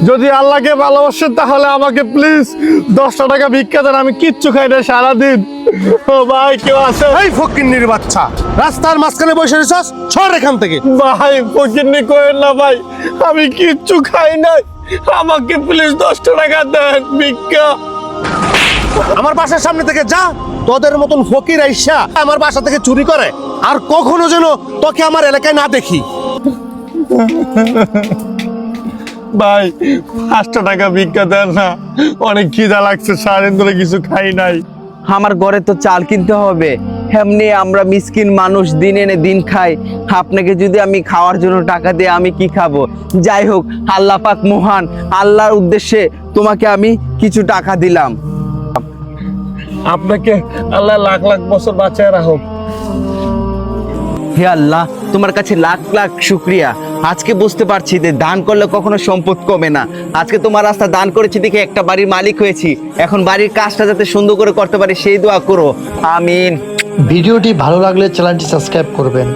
যদি আল্লাহকে ভালোবাসেন তাহলে আমাকে প্লিজ 10টা টাকা ভিক্ষা দেন, আমি কিচ্ছু খাই না সারাদিন। ও ভাই কেউ আছে? এই ফকিন্নির বাচ্চা, রাস্তার মাঝখানে বসে রয়েছস, সর এখান থেকে। ভাই ফকিন্নি করেন না ভাই, আমি কিচ্ছু খাই নাই, আমাকে প্লিজ 10টা টাকা দেন ভিক্ষা। আমার বাসার সামনে থেকে যা। তোদের মতন ফকির আইসা আমার বাসা থেকে চুরি করে, আর কখনো যেন তোকে আমার এলাকায় না দেখি। ভাই 5টা টাকা ভিক্ষা দেন না, অনেক খিদা লাগছে, সারাদিন ধরে কিছু খাই নাই। আমার ঘরে তো চাল কিনতে হবে, এমনি আমরা মিসকিন মানুষ, দিন এনে দিন খাই। আপনাকে যদি আমি খাওয়ার জন্য টাকা দিই আমি কি খাবো? যাই হোক, আল্লাহ পাক মহান, আল্লাহর উদ্দেশ্যে তোমাকে আমি কিছু টাকা দিলাম। আপনাকে আল্লাহ লাখ লাখ বছর বাঁচায় রাখুক। হে আল্লাহ, তোমার কাছে লাখ লাখ শুক্রিয়া। আজকে বুঝতে পারছি যে দান করলে কখনো সম্পদ কমে না। আজকে তোমার রাস্তা দান করেছি দেখে একটা বাড়ির মালিক হয়েছি, এখন বাড়ির কাজটা যাতে সুন্দর করে করতে পারি সেই দোয়া করো, আমিন। ভিডিওটি ভালো লাগলে চ্যানেলটি সাবস্ক্রাইব করবেন।